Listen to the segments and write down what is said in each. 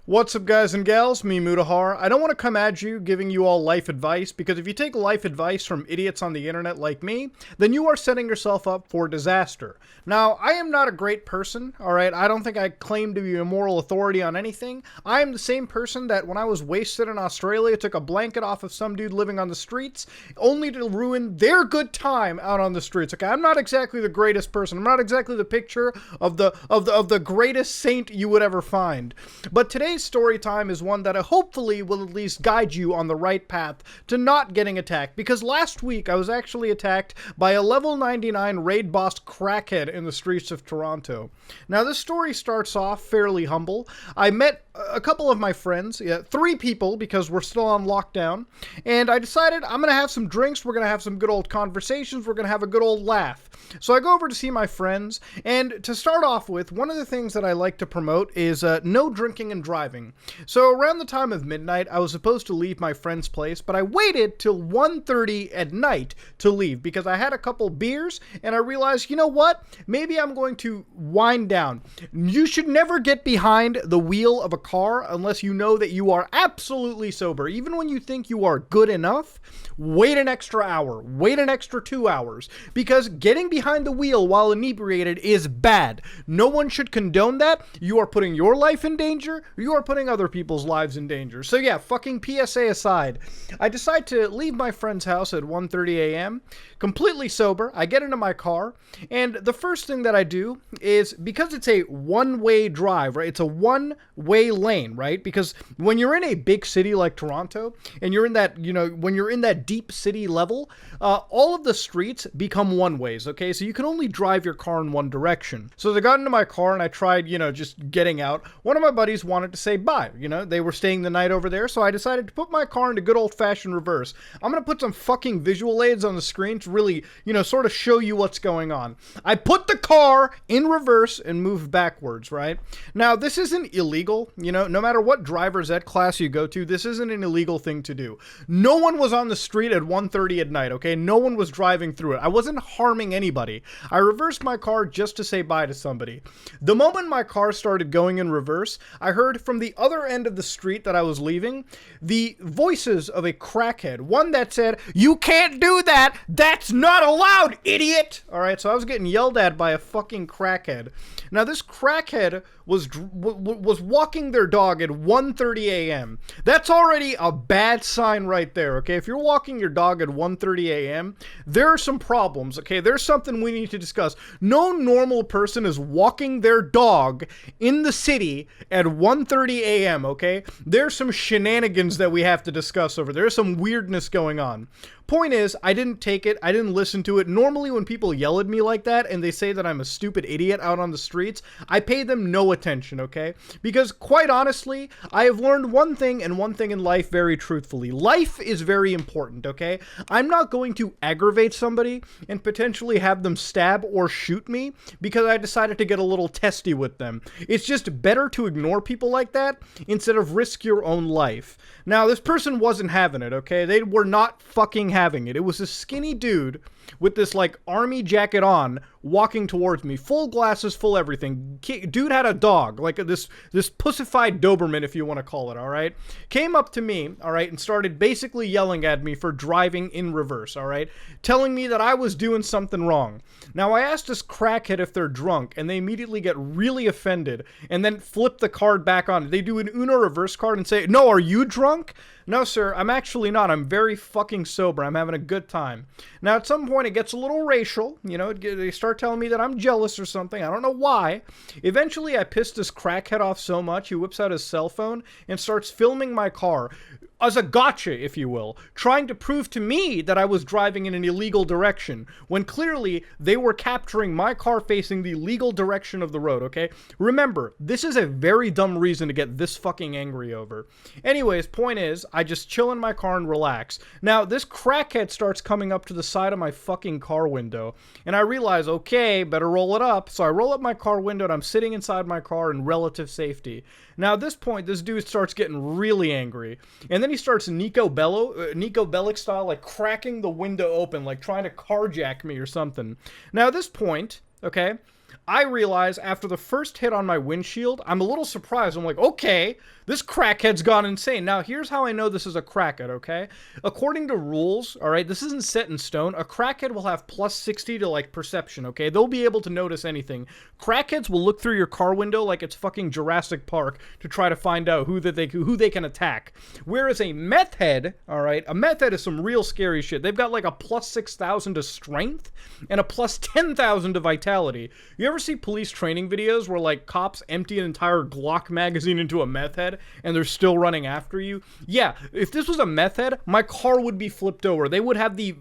What's up, guys and gals? Me, Mutahar. I don't want to come at you giving you all life advice, because if you take life advice from idiots on the internet like me, then you are setting yourself up for disaster. Now, I am not a great person, alright? I don't think I claim to be a moral authority on anything. I am the same person that when I was wasted in Australia took a blanket off of some dude living on the streets, only to ruin their good time out on the streets. Okay, I'm not exactly the greatest person. I'm not exactly the picture of the greatest saint you would ever find. But today's story time is one that hopefully will at least guide you on the right path to not getting attacked, because last week I was actually attacked by a level 99 raid boss crackhead in the streets of Toronto. Now, this story starts off fairly humble. I met a couple of my friends, three people, because we're still on lockdown, and I decided I'm gonna have some drinks, we're gonna have some good old conversations, we're gonna have a good old laugh. So I go over to see my friends, and to start off with, one of the things that I like to promote is no drinking and driving. So around the time of midnight, I was supposed to leave my friend's place, but I waited till 1:30 at night to leave because I had a couple beers, and I realized, you know what? Maybe I'm going to wind down. You should never get behind the wheel of a car unless you know that you are absolutely sober. Even when you think you are good enough, wait an extra hour, wait an extra 2 hours, because getting behind the wheel while inebriated is bad. No one should condone that. You are putting your life in danger, you are putting other people's lives in danger. So yeah, fucking PSA aside, I decide to leave my friend's house at 1:30 a.m., completely sober. I get into my car, and the first thing that I do is, because it's a one-way drive, right? It's a one-way lane, right? Because when you're in a big city like Toronto, and you're in that, when you're in that deep city level, all of the streets become one-ways, okay? So you can only drive your car in one direction. So as I got into my car and I tried, just getting out, one of my buddies wanted to say bye. They were staying the night over there, so I decided to put my car into good old-fashioned reverse. I'm gonna put some fucking visual aids on the screen to really, sort of show you what's going on. I put the car in reverse and moved backwards, right? Now, this isn't illegal, no matter what driver's ed class you go to, this isn't an illegal thing to do. No one was on the street at 1:30 at night, okay? No one was driving through it. I wasn't harming anybody. I reversed my car just to say bye to somebody. The moment my car started going in reverse, I heard from the other end of the street that I was leaving the voices of a crackhead. One that said, "You can't do that! That's not allowed, idiot!" Alright, so I was getting yelled at by a fucking crackhead. Now, this crackhead was walking their dog at 1:30 a.m. That's already a bad sign right there, okay? If you're walking your dog at 1:30 a.m., there are some problems, okay? There's something we need to discuss. No normal person is walking their dog in the city at 1:30 a.m., okay? There's some shenanigans that we have to discuss over there. There's some weirdness going on. Point is, I didn't take it, I didn't listen to it. Normally when people yell at me like that and they say that I'm a stupid idiot out on the streets, I pay them no attention, okay? Because quite honestly, I have learned one thing and one thing in life very truthfully. Life is very important, okay? I'm not going to aggravate somebody and potentially have them stab or shoot me because I decided to get a little testy with them. It's just better to ignore people like that instead of risk your own life. Now, this person wasn't having it, okay? They were not fucking having it. It was a skinny dude with this like army jacket on walking towards me, full glasses, full everything. Dude had a dog, like this pussified Doberman, if you want to call it, all right? Came up to me, all right, and started basically yelling at me for driving in reverse, all right? Telling me that I was doing something wrong. Now, I asked this crackhead if they're drunk, and they immediately get really offended and then flip the card back on. They do an Uno reverse card and say, "No, are you drunk?" "No, sir, I'm actually not. I'm very fucking sober. I'm having a good time." Now, at some point, it gets a little racial. They start telling me that I'm jealous or something. I don't know why. Eventually, I pissed this crackhead off so much, he whips out his cell phone and starts filming my car as a gotcha, if you will, trying to prove to me that I was driving in an illegal direction, when clearly they were capturing my car facing the legal direction of the road, okay? Remember, this is a very dumb reason to get this fucking angry over. Anyways, point is, I just chill in my car and relax. Now, this crackhead starts coming up to the side of my fucking car window, and I realize, okay, better roll it up. So I roll up my car window, and I'm sitting inside my car in relative safety. Now, at this point, this dude starts getting really angry, and then he starts Nico Bellic style, like cracking the window open, like trying to carjack me or something. Now, at this point, okay, I realize after the first hit on my windshield, I'm a little surprised. I'm like, okay, this crackhead's gone insane. Now, here's how I know this is a crackhead, okay? According to rules, all right, this isn't set in stone. A crackhead will have plus 60 to, like, perception, okay? They'll be able to notice anything. Crackheads will look through your car window like it's fucking Jurassic Park to try to find out who they can attack. Whereas a meth head, all right, a meth head is some real scary shit. They've got, like, a plus 6,000 to strength and a plus 10,000 to vitality. You ever see police training videos where, like, cops empty an entire Glock magazine into a meth head and they're still running after you? Yeah, if this was a meth head, my car would be flipped over. They would have it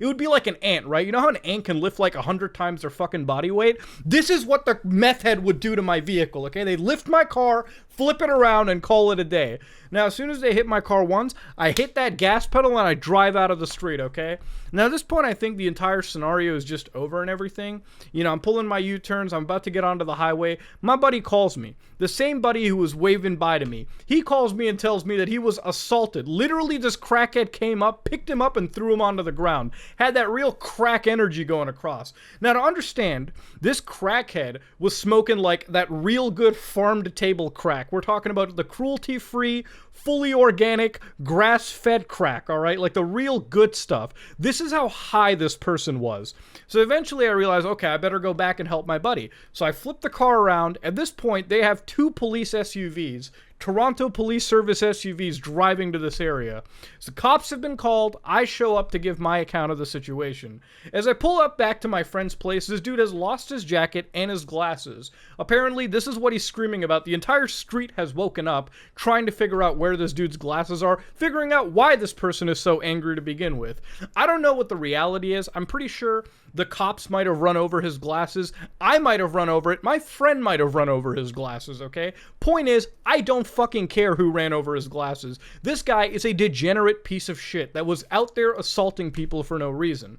would be like an ant, right? You know how an ant can lift like 100 times their fucking body weight? This is what the meth head would do to my vehicle, okay? They lift my car, flip it around, and call it a day. Now, as soon as they hit my car once, I hit that gas pedal and I drive out of the street, okay? Now, at this point, I think the entire scenario is just over and everything. You know, I'm pulling my U-turns. I'm about to get onto the highway. My buddy calls me. The same buddy who was waving by to me. He calls me and tells me that he was assaulted. Literally, this crackhead came up, picked him up, and threw him onto the ground. Had that real crack energy going across. Now, to understand, this crackhead was smoking like that real good farm-to-table crack. We're talking about the cruelty-free, fully organic, grass-fed crack, all right? Like the real good stuff. This is how high this person was. So eventually I realized, okay, I better go back and help my buddy. So I flip the car around. At this point, they have 2 police SUVs. Toronto Police Service SUVs driving to this area. So cops have been called. I show up to give my account of the situation. As I pull up back to my friend's place, this dude has lost his jacket and his glasses. Apparently, this is what he's screaming about. The entire street has woken up, trying to figure out where this dude's glasses are, figuring out why this person is so angry to begin with. I don't know what the reality is. I'm pretty sure the cops might have run over his glasses. I might have run over it. My friend might have run over his glasses, okay? Point is, I don't fucking care who ran over his glasses. This guy is a degenerate piece of shit that was out there assaulting people for no reason.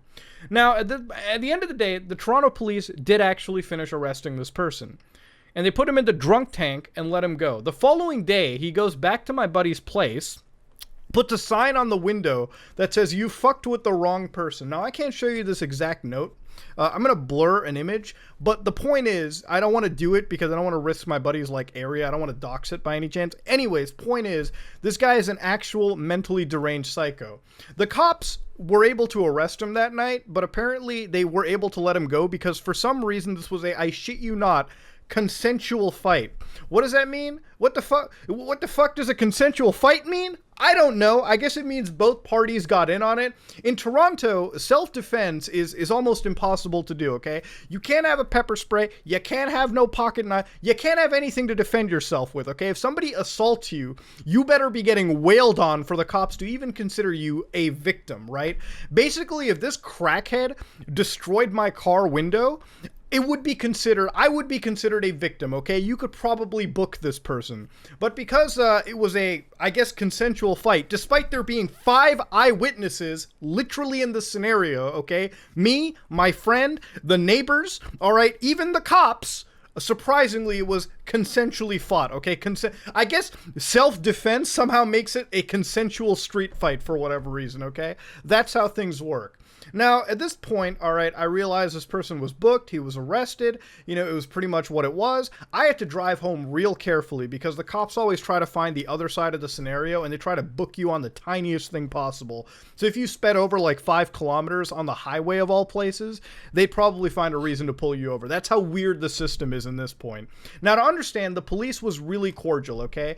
Now, at the end of the day, the Toronto police did actually finish arresting this person. And they put him in the drunk tank and let him go. The following day, he goes back to my buddy's place, puts a sign on the window that says, "You fucked with the wrong person." Now, I can't show you this exact note. I'm going to blur an image, but the point is, I don't want to do it because I don't want to risk my buddy's, like, area. I don't want to dox it by any chance. Anyways, point is, this guy is an actual mentally deranged psycho. The cops were able to arrest him that night, but apparently they were able to let him go because for some reason this was a, I shit you not, consensual fight. What does that mean? What the fuck does a consensual fight mean? I don't know. I guess it means both parties got in on it. In Toronto, self-defense is almost impossible to do, okay? You can't have a pepper spray. You can't have no pocket knife. You can't have anything to defend yourself with, okay? If somebody assaults you, you better be getting wailed on for the cops to even consider you a victim, right? Basically, if this crackhead destroyed my car window, I would be considered a victim, okay? You could probably book this person. But because it was a, I guess, consensual fight, despite there being 5 eyewitnesses literally in the scenario, okay? Me, my friend, the neighbors, all right, even the cops, surprisingly, it was consensually fought, okay? I guess self-defense somehow makes it a consensual street fight for whatever reason, okay? That's how things work. Now, at this point, all right, I realized this person was booked. He was arrested. You know, it was pretty much what it was. I had to drive home real carefully because the cops always try to find the other side of the scenario and they try to book you on the tiniest thing possible. So if you sped over like 5 kilometers on the highway of all places, they'd probably find a reason to pull you over. That's how weird the system is in this point. Now, to understand, the police was really cordial, okay?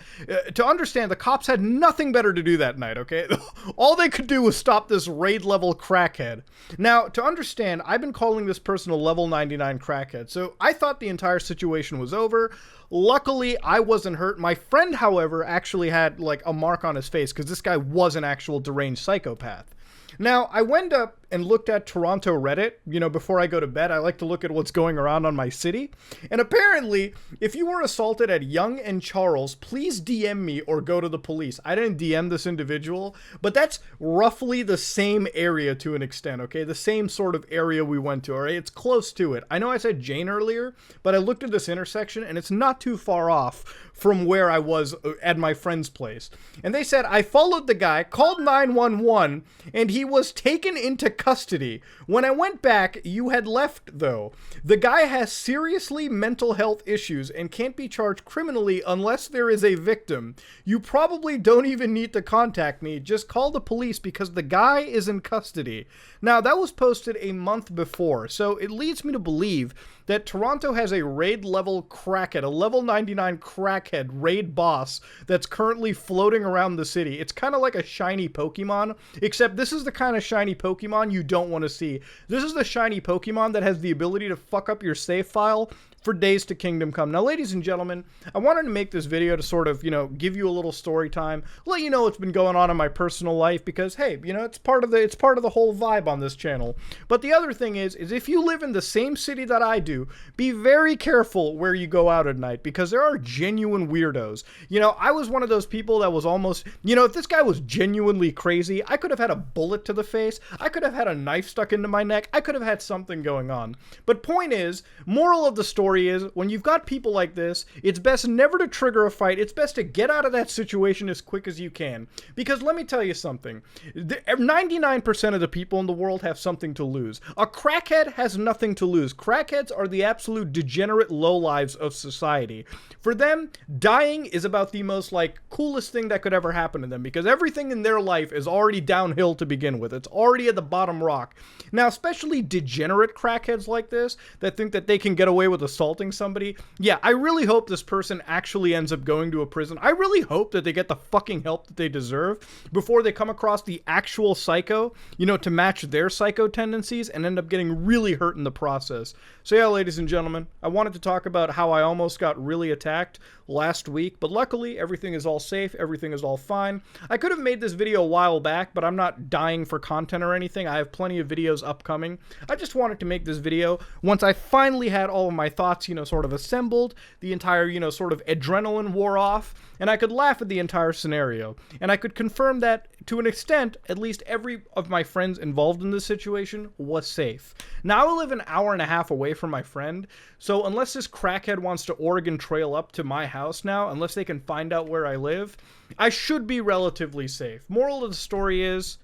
To understand, the cops had nothing better to do that night, okay? All they could do was stop this raid-level crackhead. Now, to understand, I've been calling this person a level 99 crackhead, so I thought the entire situation was over. Luckily, I wasn't hurt. My friend, however, actually had, like, a mark on his face, because this guy was an actual deranged psychopath. Now, I went up and looked at Toronto Reddit. You know, before I go to bed, I like to look at what's going around on my city. And apparently, if you were assaulted at Yonge and Charles, please DM me or go to the police. I didn't DM this individual, but that's roughly the same area to an extent, okay? The same sort of area we went to, all right? It's close to it. I know I said Jane earlier, but I looked at this intersection, and it's not too far off from where I was at my friend's place. And they said, I followed the guy, called 911, and he was taken into custody. When I went back, you had left, though. The guy has seriously mental health issues and can't be charged criminally unless there is a victim. You probably don't even need to contact me. Just call the police because the guy is in custody. Now, that was posted a month before, so it leads me to believe that Toronto has a raid-level crackhead, a level 99 crackhead raid boss that's currently floating around the city. It's kind of like a shiny Pokemon, except this is the kind of shiny Pokemon you don't want to see. This is the shiny Pokemon that has the ability to fuck up your save file for days to Kingdom Come. Now, ladies and gentlemen, I wanted to make this video to sort of, give you a little story time, let you know what's been going on in my personal life, because, hey, it's part of the whole vibe on this channel. But the other thing is if you live in the same city that I do, be very careful where you go out at night, because there are genuine weirdos. I was one of those people that was almost, if this guy was genuinely crazy, I could have had a bullet to the face, I could have had a knife stuck into my neck, I could have had something going on. But point is, moral of the story is, when you've got people like this, it's best never to trigger a fight. It's best to get out of that situation as quick as you can. Because let me tell you something. 99% of the people in the world have something to lose. A crackhead has nothing to lose. Crackheads are the absolute degenerate lowlives of society. For them, dying is about the most, coolest thing that could ever happen to them, because everything in their life is already downhill to begin with. It's already at the bottom rock. Now, especially degenerate crackheads like this, that think that they can get away with assaulting somebody, yeah, I really hope this person actually ends up going to a prison. I really hope that they get the fucking help that they deserve before they come across the actual psycho, to match their psycho tendencies and end up getting really hurt in the process. So yeah, ladies and gentlemen, I wanted to talk about how I almost got really attacked last week, but luckily everything is all safe, everything is all fine. I could have made this video a while back, but I'm not dying for content or anything. I have plenty of videos upcoming. I just wanted to make this video once I finally had all of my thoughts, sort of assembled, the entire, sort of adrenaline wore off, and I could laugh at the entire scenario. And I could confirm that, to an extent, at least every of my friends involved in this situation was safe. Now I live an hour and a half away from my friend, so unless this crackhead wants to Oregon Trail up to my house now, unless they can find out where I live, I should be relatively safe. Moral of the story is,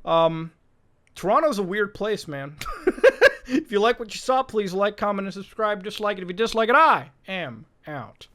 Toronto's a weird place, man. If you like what you saw, please like, comment, and subscribe. Dislike it if you dislike it. I am out.